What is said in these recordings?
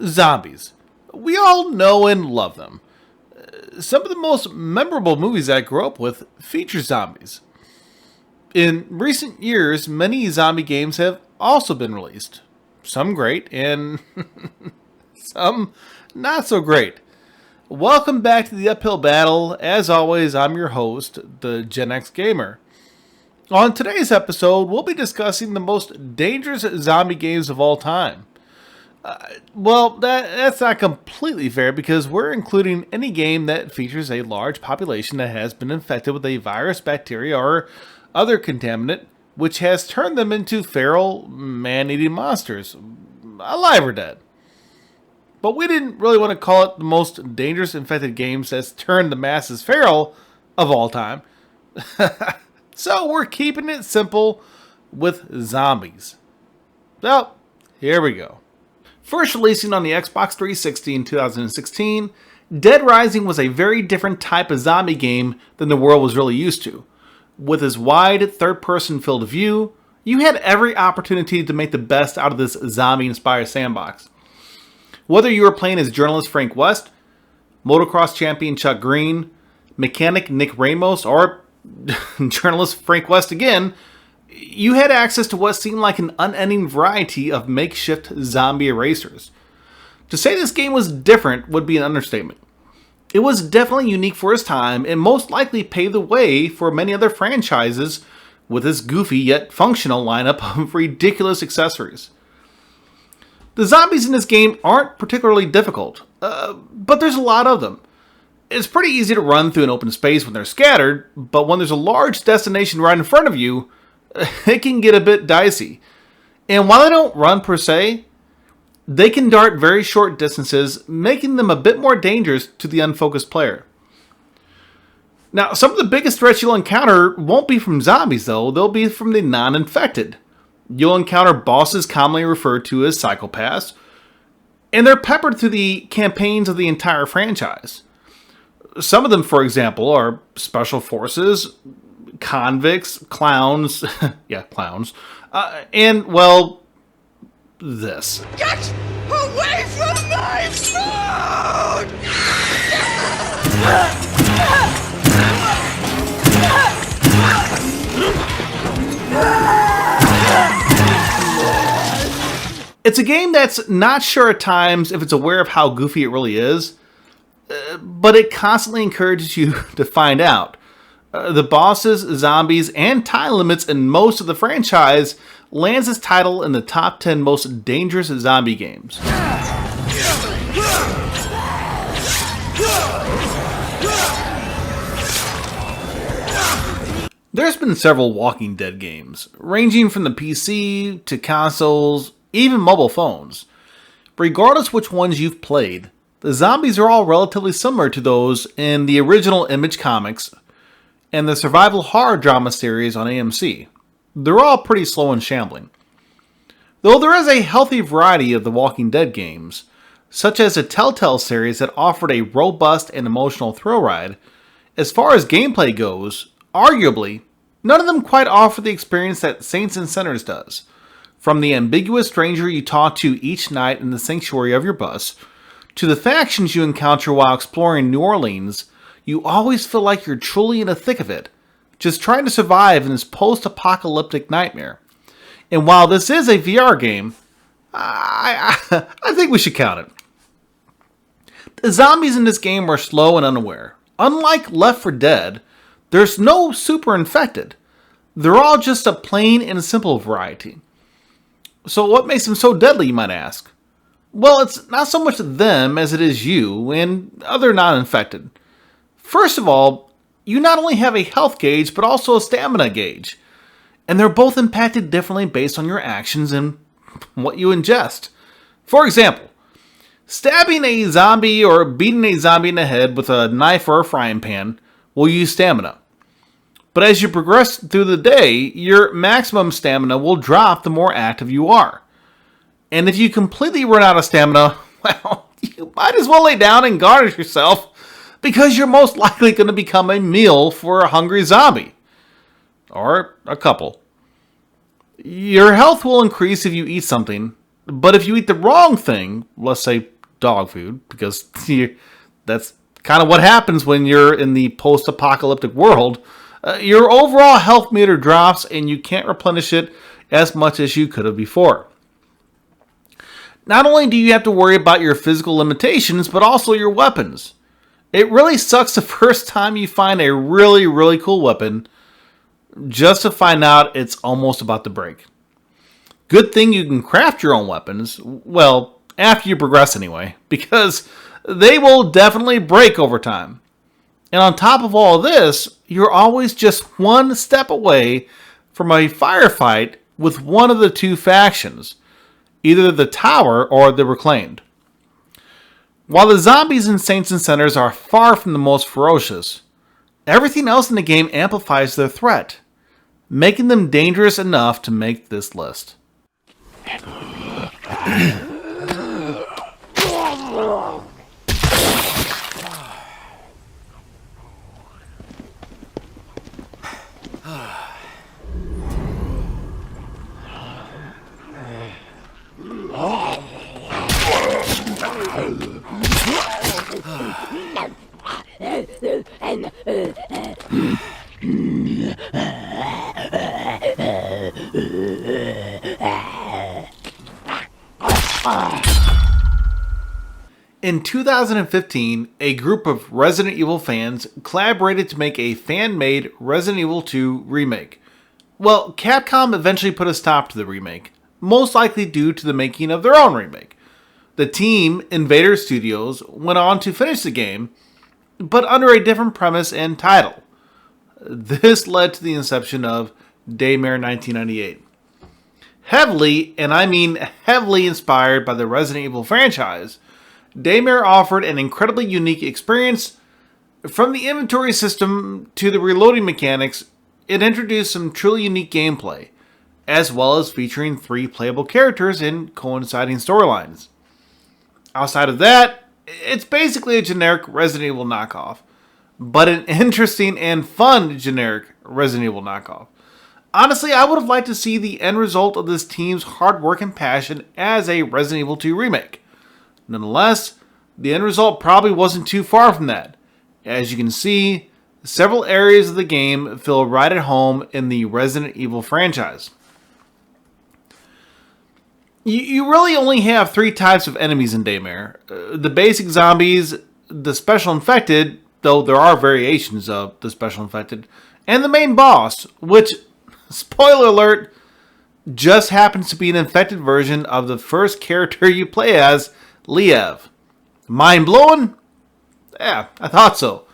Zombies. We all know and love them. Some of the most memorable movies I grew up with feature zombies. In recent years, many zombie games have also been released. Some great and some not so great. Welcome back to the Uphill Battle. As always, I'm your host, the Gen X Gamer. On today's episode, we'll be discussing the most dangerous zombie games of all time. That's not completely fair because we're including any game that features a large population that has been infected with a virus, bacteria, or other contaminant, which has turned them into feral, man-eating monsters, alive or dead. But we didn't really want to call it the most dangerous infected games that's turned the masses feral of all time. So we're keeping it simple with zombies. So, here we go. First releasing on the Xbox 360 in 2016, Dead Rising was a very different type of zombie game than the world was really used to. With its wide, third-person field of view, you had every opportunity to make the best out of this zombie-inspired sandbox. Whether you were playing as journalist Frank West, motocross champion Chuck Green, mechanic Nick Ramos, or journalist Frank West again, you had access to what seemed like an unending variety of makeshift zombie erasers. To say this game was different would be an understatement. It was definitely unique for its time and most likely paved the way for many other franchises with its goofy yet functional lineup of ridiculous accessories. The zombies in this game aren't particularly difficult, but there's a lot of them. It's pretty easy to run through an open space when they're scattered, but when there's a large destination right in front of you, it can get a bit dicey. And while they don't run per se, they can dart very short distances, making them a bit more dangerous to the unfocused player. Now, some of the biggest threats you'll encounter won't be from zombies though, they'll be from the non-infected. You'll encounter bosses commonly referred to as psychopaths, and they're peppered through the campaigns of the entire franchise. Some of them, for example, are special forces, convicts, clowns, clowns, and, well, this. Get away from my food! It's a game that's not sure at times if it's aware of how goofy it really is, but it constantly encourages you to find out. The bosses, zombies, and time limits in most of the franchise lands its title in the top 10 most dangerous zombie games. There's been several Walking Dead games, ranging from the PC to consoles, even mobile phones. Regardless which ones you've played, the zombies are all relatively similar to those in the original Image comics and the survival horror drama series on AMC. They're all pretty slow and shambling. Though there is a healthy variety of the Walking Dead games, such as the Telltale series that offered a robust and emotional thrill ride, as far as gameplay goes, arguably, none of them quite offer the experience that Saints and Sinners does. From the ambiguous stranger you talk to each night in the sanctuary of your bus, to the factions you encounter while exploring New Orleans, you always feel like you're truly in the thick of it, just trying to survive in this post-apocalyptic nightmare. And while this is a VR game, I think we should count it. The zombies in this game are slow and unaware. Unlike Left 4 Dead, there's no super infected. They're all just a plain and simple variety. So what makes them so deadly, you might ask? Well, it's not so much them as it is you and other non-infected. First of all, you not only have a health gauge, but also a stamina gauge. And they're both impacted differently based on your actions and what you ingest. For example, stabbing a zombie or beating a zombie in the head with a knife or a frying pan will use stamina. But as you progress through the day, your maximum stamina will drop the more active you are. And if you completely run out of stamina, well, you might as well lay down and garnish yourself, because you're most likely going to become a meal for a hungry zombie. Or a couple. Your health will increase if you eat something, But if you eat the wrong thing, let's say dog food, because that's kind of what happens when you're in the post-apocalyptic world, your overall health meter drops and you can't replenish it as much as you could have before. Not only do you have to worry about your physical limitations, but also your weapons. It really sucks the first time you find a really, really cool weapon just to find out it's almost about to break. Good thing you can craft your own weapons, well, after you progress anyway, because they will definitely break over time. And on top of all of this, you're always just one step away from a firefight with one of the two factions, either the Tower or the Reclaimed. While the zombies in Saints and Sinners are far from the most ferocious, everything else in the game amplifies their threat, making them dangerous enough to make this list. In 2015, a group of Resident Evil fans collaborated to make a fan-made Resident Evil 2 remake. Well, Capcom eventually put a stop to the remake, most likely due to the making of their own remake. The team, Invader Studios, went on to finish the game, but under a different premise and title. This led to the inception of Daymare 1998. Heavily, and I mean heavily inspired by the Resident Evil franchise, Daymare offered an incredibly unique experience. From the inventory system to the reloading mechanics, it introduced some truly unique gameplay, as well as featuring 3 playable characters in coinciding storylines. Outside of that, it's basically a generic Resident Evil knockoff, but an interesting and fun generic Resident Evil knockoff. Honestly, I would have liked to see the end result of this team's hard work and passion as a Resident Evil 2 remake. Nonetheless, the end result probably wasn't too far from that. As you can see, several areas of the game feel right at home in the Resident Evil franchise. You really only have 3 types of enemies in Daymare. The basic zombies, the special infected, though there are variations of the special infected, and the main boss, which, spoiler alert, just happens to be an infected version of the first character you play as, Liev. Mind blowing? Yeah, I thought so.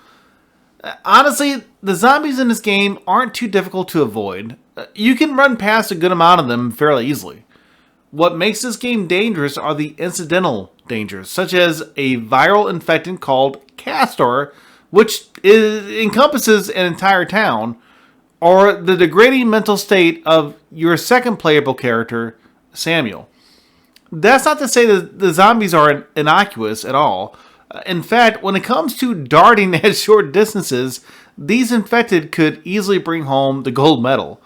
Honestly, the zombies in this game aren't too difficult to avoid. You can run past a good amount of them fairly easily. What makes this game dangerous are the incidental dangers, such as a viral infectant called Castor, which encompasses an entire town, or the degrading mental state of your second playable character, Samuel. That's not to say that the zombies are innocuous at all. In fact, when it comes to darting at short distances, these infected could easily bring home the gold medal.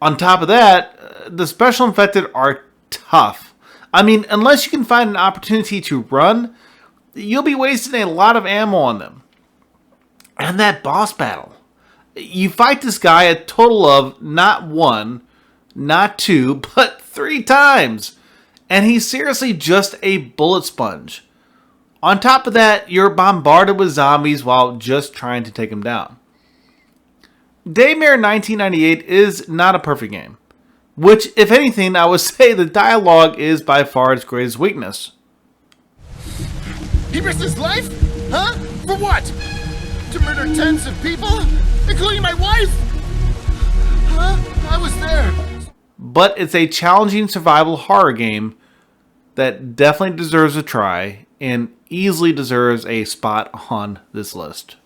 On top of that, the special infected are tough. I mean, unless you can find an opportunity to run, you'll be wasting a lot of ammo on them. And that boss battle. You fight this guy a total of not 1, not 2, but 3 times. And he's seriously just a bullet sponge. On top of that, you're bombarded with zombies while just trying to take him down. Daymare 1998 is not a perfect game, which, if anything, I would say the dialogue is by far its greatest weakness. He risked his life? Huh? For what? To murder tens of people? Including my wife? Huh? I was there. But it's a challenging survival horror game that definitely deserves a try and easily deserves a spot on this list.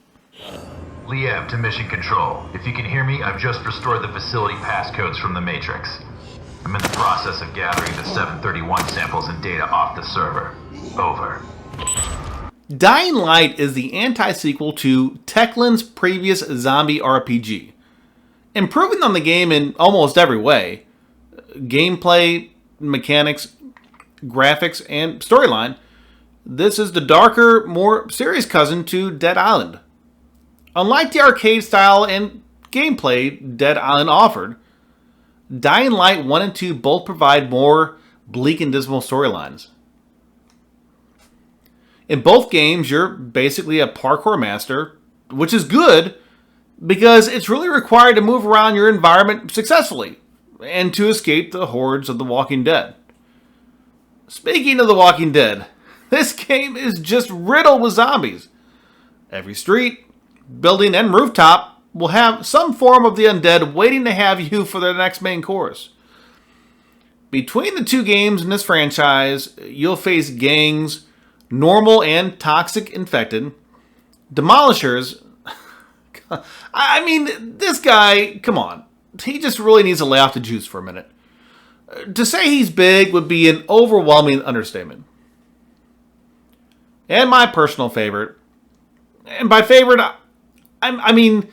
Liev to Mission Control. If you can hear me, I've just restored the facility passcodes from the Matrix. I'm in the process of gathering the 731 samples and data off the server. Over. Dying Light is the anti-sequel to Techland's previous zombie RPG. Improving on the game in almost every way. Gameplay, mechanics, graphics, and storyline, this is the darker, more serious cousin to Dead Island. Unlike the arcade style and gameplay Dead Island offered, Dying Light 1 and 2 both provide more bleak and dismal storylines. In both games, you're basically a parkour master, which is good because it's really required to move around your environment successfully and to escape the hordes of the Walking Dead. Speaking of the Walking Dead, this game is just riddled with zombies. Every street, building, and rooftop will have some form of the undead waiting to have you for their next main course. Between the two games in this franchise, you'll face gangs, normal and toxic infected, demolishers. I mean, this guy, come on. He just really needs to lay off the juice for a minute. To say he's big would be an overwhelming understatement. And my personal favorite, and by favorite, I mean,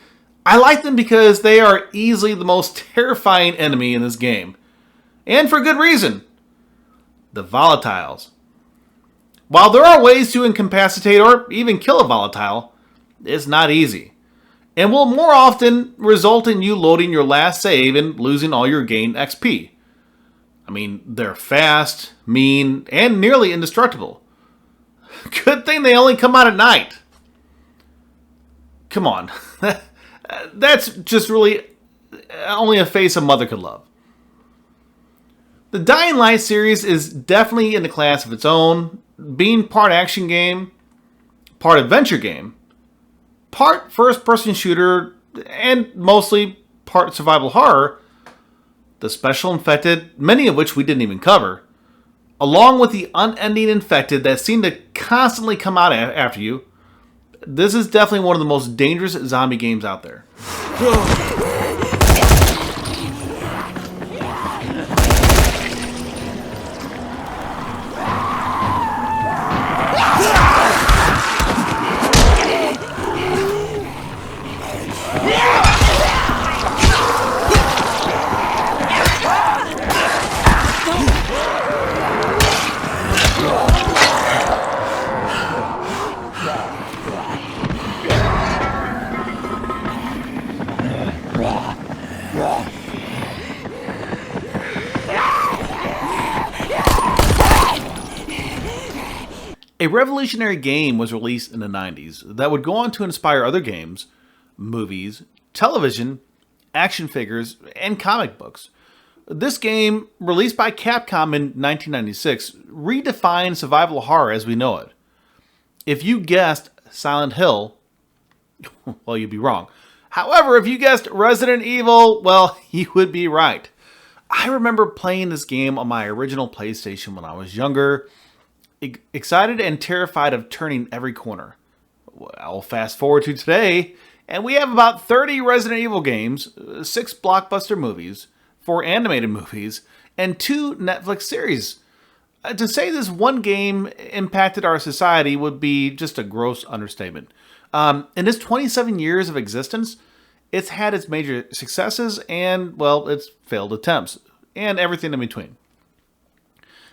I like them because they are easily the most terrifying enemy in this game. And for good reason. The volatiles. While there are ways to incapacitate or even kill a volatile, it's not easy. And will more often result in you loading your last save and losing all your gained XP. I mean, they're fast, mean, and nearly indestructible. Good thing they only come out at night. Come on. That's just really only a face a mother could love. The Dying Light series is definitely in a class of its own, being part action game, part adventure game, part first-person shooter, and mostly part survival horror. The special infected, many of which we didn't even cover, along with the unending infected that seem to constantly come out after you. This is definitely one of the most dangerous zombie games out there. A revolutionary game was released in the 90s that would go on to inspire other games, movies, television, action figures, and comic books. This game, released by Capcom in 1996, redefined survival horror as we know it. If you guessed Silent Hill, well, you'd be wrong. However, if you guessed Resident Evil, well, you would be right. I remember playing this game on my original PlayStation when I was younger, excited and terrified of turning every corner. Well, fast forward to today, and we have about 30 Resident Evil games, 6 blockbuster movies, 4 animated movies, and 2 Netflix series. To say this one game impacted our society would be just a gross understatement. In its 27 years of existence, it's had its major successes and, well, its failed attempts, and everything in between.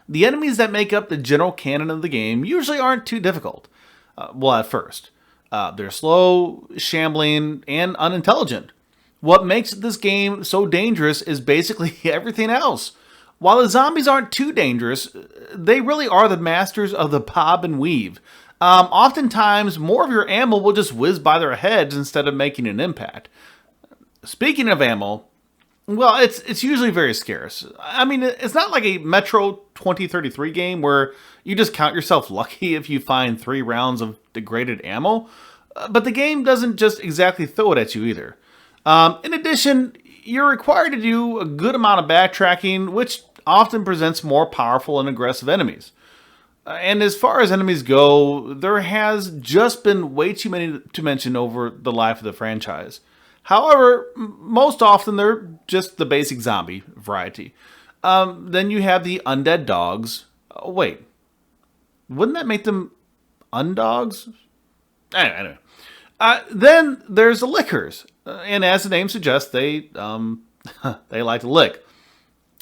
The enemies that make up the general canon of the game usually aren't too difficult. At first. They're slow, shambling, and unintelligent. What makes this game so dangerous is basically everything else. While the zombies aren't too dangerous, they really are the masters of the bob and weave. Oftentimes, more of your ammo will just whiz by their heads instead of making an impact. Speaking of ammo, well, it's usually very scarce. I mean, it's not like a Metro 2033 game where you just count yourself lucky if you find 3 rounds of degraded ammo. But the game doesn't just exactly throw it at you either. In addition, you're required to do a good amount of backtracking, which often presents more powerful and aggressive enemies. And as far as enemies go, there has just been way too many to mention over the life of the franchise. However, most often they're just the basic zombie variety. Then you have the undead dogs. Oh, wait, wouldn't that make them undogs? Anyway. Then there's the lickers. And as the name suggests, they they like to lick.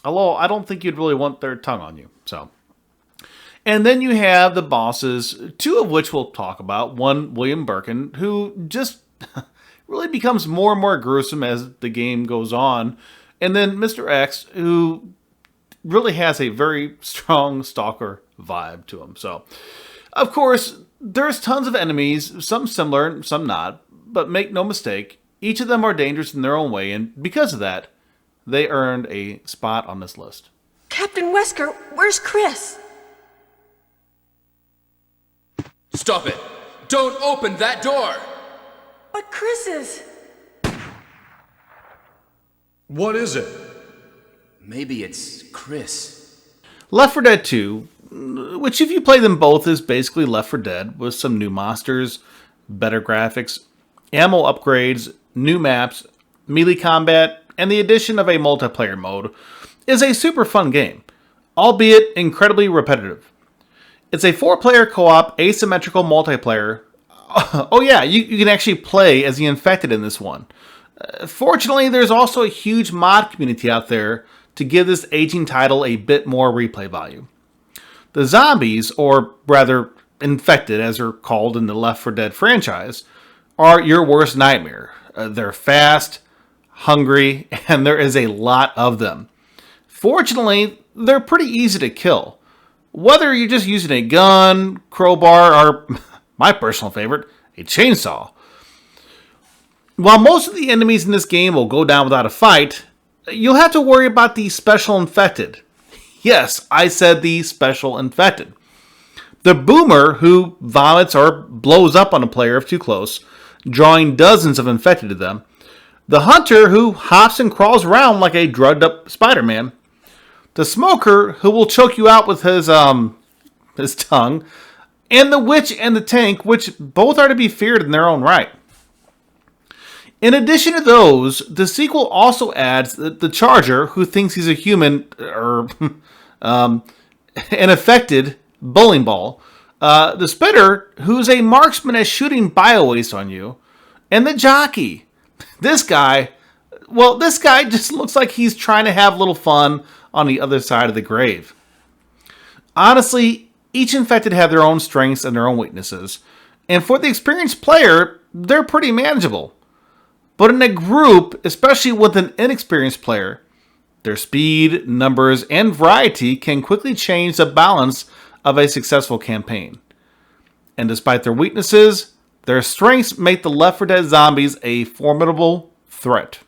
Although I don't think you'd really want their tongue on you. So, And then you have the bosses, two of which we'll talk about. One, William Birkin, who just really becomes more and more gruesome as the game goes on. And then Mr. X, who really has a very strong stalker vibe to him. So, of course, there's tons of enemies, some similar, some not. But make no mistake, each of them are dangerous in their own way. And because of that, they earned a spot on this list. Captain Wesker, where's Chris? Stop it! Don't open that door! But Chris is... What is it? Maybe it's Chris. Left 4 Dead 2, which if you play them both is basically Left 4 Dead with some new monsters, better graphics, ammo upgrades, new maps, melee combat, and the addition of a multiplayer mode, is a super fun game, albeit incredibly repetitive. It's a 4-player co-op asymmetrical multiplayer. Oh yeah, you can actually play as the infected in this one. Fortunately, there's also a huge mod community out there to give this aging title a bit more replay value. The zombies, or rather infected as they're called in the Left 4 Dead franchise, are your worst nightmare. They're fast, hungry, and there is a lot of them. Fortunately, they're pretty easy to kill. Whether you're just using a gun, crowbar, or, my personal favorite, a chainsaw. While most of the enemies in this game will go down without a fight, you'll have to worry about the special infected. Yes, I said the special infected. The boomer who vomits or blows up on a player if too close, drawing dozens of infected to them. The hunter who hops and crawls around like a drugged up Spider-Man. The smoker who will choke you out with his tongue. And the witch and the tank, which both are to be feared in their own right. In addition to those, the sequel also adds the Charger, who thinks he's a human, or an affected bowling ball. The Spitter, who's a marksman at shooting bio-waste on you. And the Jockey. This guy just looks like he's trying to have a little fun on the other side of the grave. Honestly, each infected have their own strengths and their own weaknesses. And for the experienced player, they're pretty manageable. But in a group, especially with an inexperienced player, their speed, numbers, and variety can quickly change the balance of a successful campaign. And despite their weaknesses, their strengths make the Left 4 Dead zombies a formidable threat.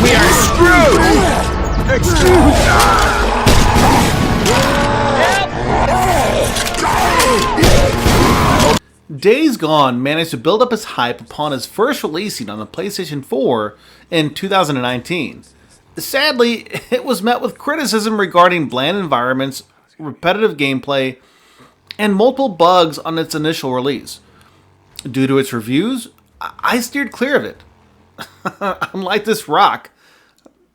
We are screwed! Days Gone managed to build up its hype upon its first releasing on the PlayStation 4 in 2019. Sadly, it was met with criticism regarding bland environments, repetitive gameplay, and multiple bugs on its initial release. Due to its reviews, I steered clear of it. Unlike this rock.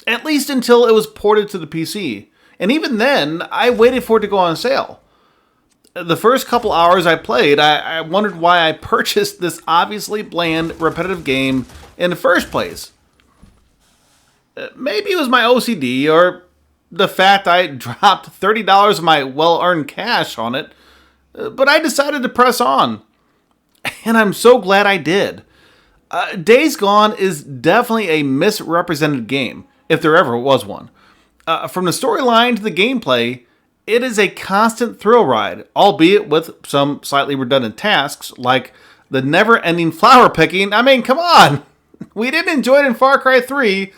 At least until it was ported to the PC. And even then, I waited for it to go on sale. The first couple hours I played, I wondered why I purchased this obviously bland, repetitive game in the first place. Maybe it was my OCD, or the fact I dropped $30 of my well-earned cash on it, but I decided to press on. And I'm so glad I did. Days Gone is definitely a misrepresented game, if there ever was one. From the storyline to the gameplay, it is a constant thrill ride, albeit with some slightly redundant tasks, like the never-ending flower picking. I mean, come on! We didn't enjoy it in Far Cry 3,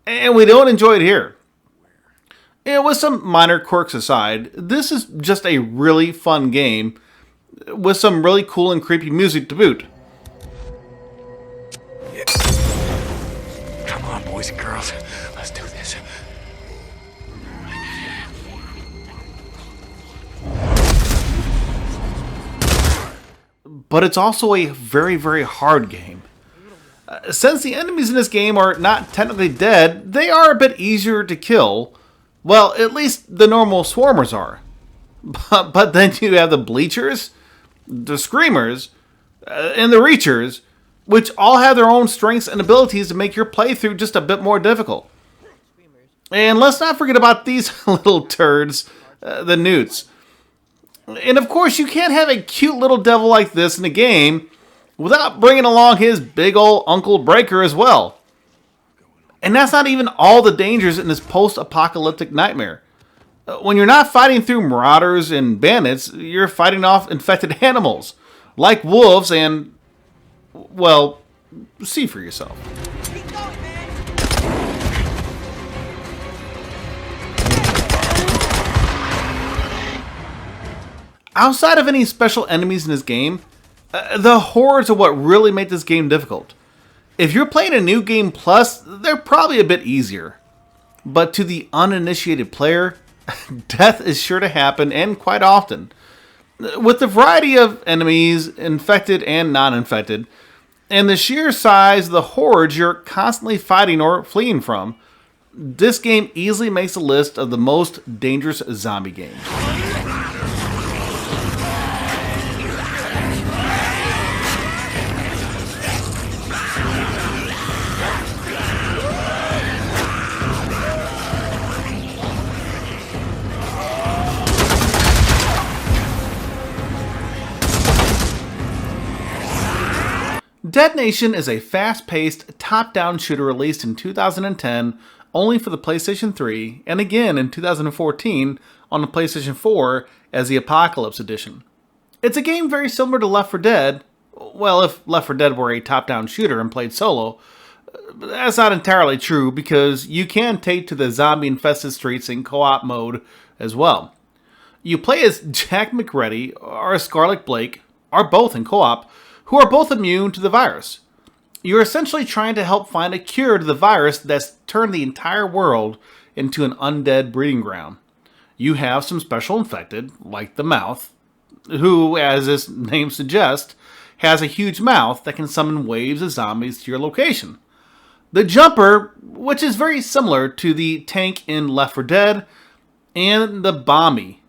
and we don't enjoy it here. And with some minor quirks aside, this is just a really fun game, with some really cool and creepy music to boot. Come on, boys and girls. Let's do this. But it's also a very, very hard game. Since the enemies in this game are not technically dead, they are a bit easier to kill. Well, at least the normal swarmers are. But then you have the Bleachers, the Screamers, and the Reachers, which all have their own strengths and abilities to make your playthrough just a bit more difficult. And let's not forget about these little turds, the Newts. And of course, you can't have a cute little devil like this in a game without bringing along his big ol' Uncle Breaker as well. And that's not even all the dangers in this post-apocalyptic nightmare. When you're not fighting through marauders and bandits, you're fighting off infected animals, like wolves and, well, see for yourself. Outside of any special enemies in this game, the hordes are what really make this game difficult. If you're playing a new game plus, they're probably a bit easier. But to the uninitiated player, death is sure to happen, and quite often. With the variety of enemies, infected and non-infected, and the sheer size of the hordes you're constantly fighting or fleeing from, this game easily makes a list of the most dangerous zombie games. Dead Nation is a fast-paced, top-down shooter released in 2010 only for the PlayStation 3, and again in 2014 on the PlayStation 4 as the Apocalypse Edition. It's a game very similar to Left 4 Dead, well, if Left 4 Dead were a top-down shooter and played solo. But that's not entirely true, because you can take to the zombie-infested streets in co-op mode as well. You play as Jack McReady or Scarlet Blake, or both in co-op, who are both immune to the virus. You're essentially trying to help find a cure to the virus that's turned the entire world into an undead breeding ground. You have some special infected, like the Mouth, who, as this name suggests, has a huge mouth that can summon waves of zombies to your location. The Jumper, which is very similar to the tank in Left 4 Dead, and the Bomby,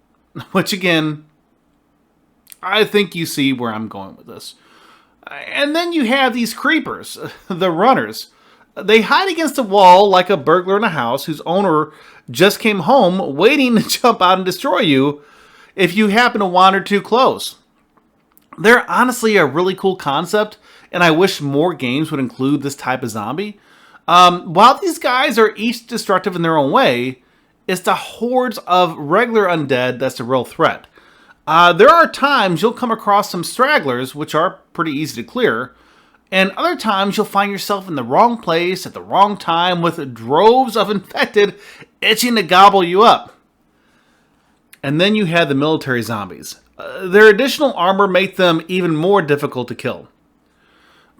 which again, I think you see where I'm going with this. And then you have these creepers, the runners. They hide against a wall like a burglar in a house whose owner just came home waiting to jump out and destroy you if you happen to wander too close. They're honestly a really cool concept, and I wish more games would include this type of zombie. While these guys are each destructive in their own way, it's the hordes of regular undead that's the real threat. There are times you'll come across some stragglers, which are pretty easy to clear, and other times you'll find yourself in the wrong place at the wrong time with droves of infected itching to gobble you up. And then you have the military zombies. Their additional armor makes them even more difficult to kill.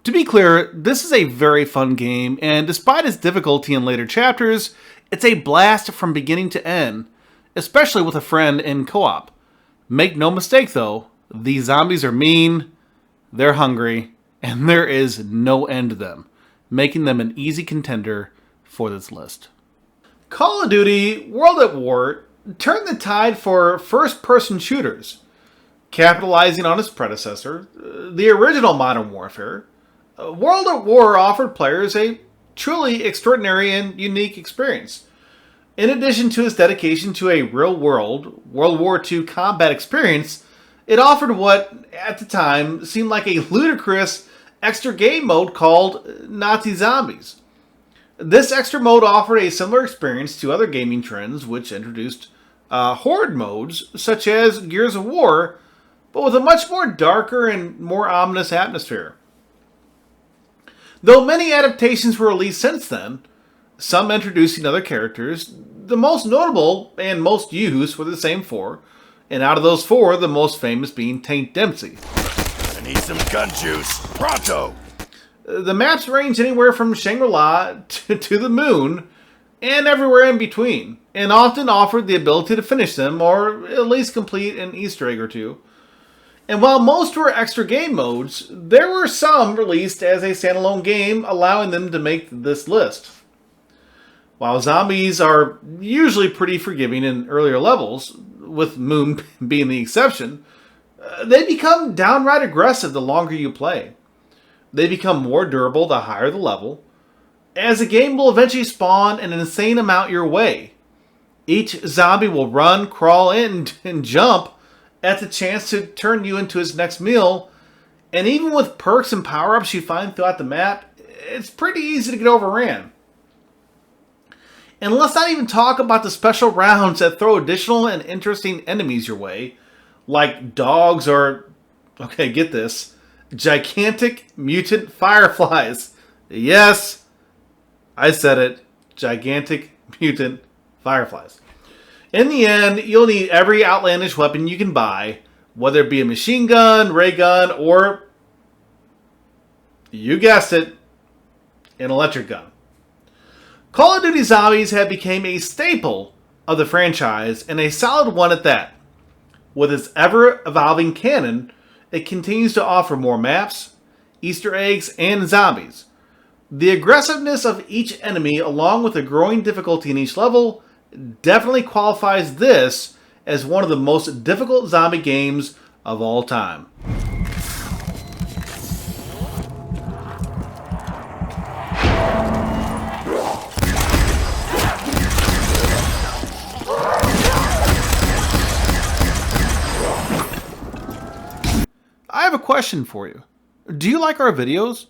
To be clear, this is a very fun game, and despite its difficulty in later chapters, it's a blast from beginning to end, especially with a friend in co-op. Make no mistake though, these zombies are mean, they're hungry, and there is no end to them, making them an easy contender for this list. Call of Duty World at War turned the tide for first-person shooters, capitalizing on its predecessor, the original Modern Warfare. World at War offered players a truly extraordinary and unique experience. In addition to its dedication to a real-world World War II combat experience, it offered what, at the time, seemed like a ludicrous extra game mode called Nazi Zombies. This extra mode offered a similar experience to other gaming trends which introduced horde modes, such as Gears of War, but with a much more darker and more ominous atmosphere. Though many adaptations were released since then, some introducing other characters, the most notable and most used were the same four, and out of those four, the most famous being Tank Dempsey. I need some gun juice. Pronto! The maps range anywhere from Shangri-La to the moon, and everywhere in between, and often offered the ability to finish them, or at least complete an Easter egg or two. And while most were extra game modes, there were some released as a standalone game, allowing them to make this list. While zombies are usually pretty forgiving in earlier levels, with Moon being the exception, they become downright aggressive the longer you play. They become more durable the higher the level, as the game will eventually spawn an insane amount your way. Each zombie will run, crawl, and jump at the chance to turn you into his next meal, and even with perks and power-ups you find throughout the map, it's pretty easy to get overran. And let's not even talk about the special rounds that throw additional and interesting enemies your way, like dogs or, okay, get this, gigantic mutant fireflies. Yes, I said it, gigantic mutant fireflies. In the end, you'll need every outlandish weapon you can buy, whether it be a machine gun, ray gun, or, you guessed it, an electric gun. Call of Duty Zombies have become a staple of the franchise, and a solid one at that. With its ever-evolving canon, it continues to offer more maps, Easter eggs, and zombies. The aggressiveness of each enemy, along with the growing difficulty in each level, definitely qualifies this as one of the most difficult zombie games of all time. I have a question for you. Do you like our videos?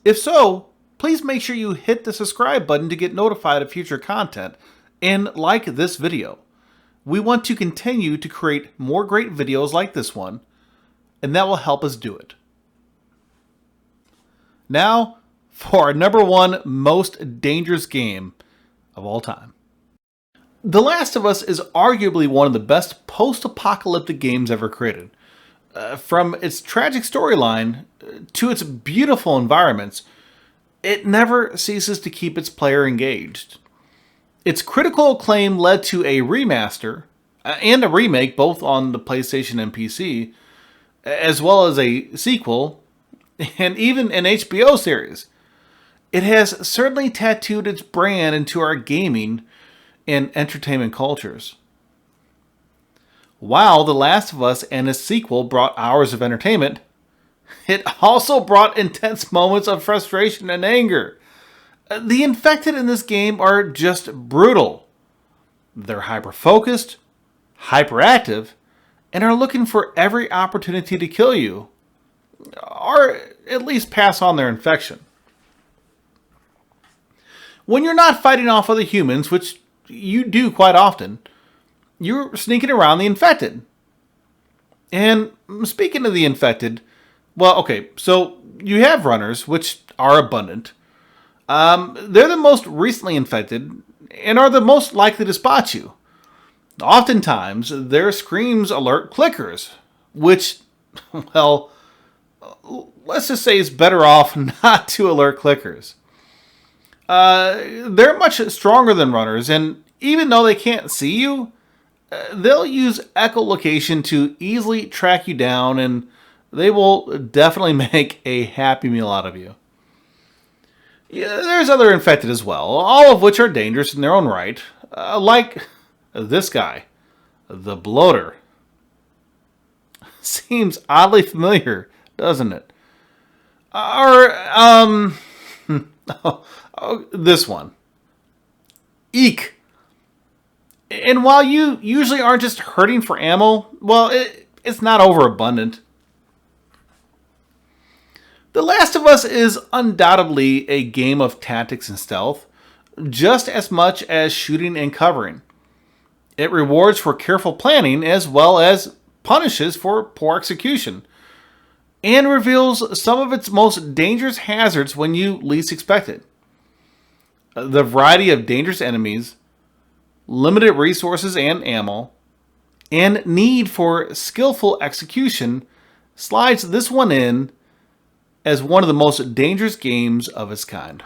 If so, please make sure you hit the subscribe button to get notified of future content, and like this video. We want to continue to create more great videos like this one, and that will help us do it. Now, for our #1 most dangerous game of all time. The Last of Us is arguably one of the best post-apocalyptic games ever created. From its tragic storyline to its beautiful environments, it never ceases to keep its player engaged. Its critical acclaim led to a remaster and a remake both on the PlayStation and PC, as well as a sequel and even an HBO series. It has certainly tattooed its brand into our gaming and entertainment cultures. While The Last of Us and its sequel brought hours of entertainment, it also brought intense moments of frustration and anger. The infected in this game are just brutal. They're hyper-focused, hyperactive, and are looking for every opportunity to kill you, or at least pass on their infection. When you're not fighting off other humans, which you do quite often, you're sneaking around the infected. And speaking of the infected, well, okay, so you have runners, which are abundant. They're the most recently infected and are the most likely to spot you. Oftentimes, their screams alert clickers, which, well, let's just say it's better off not to alert clickers. They're much stronger than runners, and even though they can't see you, they'll use echolocation to easily track you down, and they will definitely make a happy meal out of you. Yeah, there's other infected as well, all of which are dangerous in their own right, like this guy, the bloater. Seems oddly familiar, doesn't it? This one. Eek. And while you usually aren't just hurting for ammo, well, it's not overabundant. The Last of Us is undoubtedly a game of tactics and stealth, just as much as shooting and covering. It rewards for careful planning as well as punishes for poor execution, and reveals some of its most dangerous hazards when you least expect it. The variety of dangerous enemies, limited resources and ammo, and need for skillful execution slides this one in as one of the most dangerous games of its kind.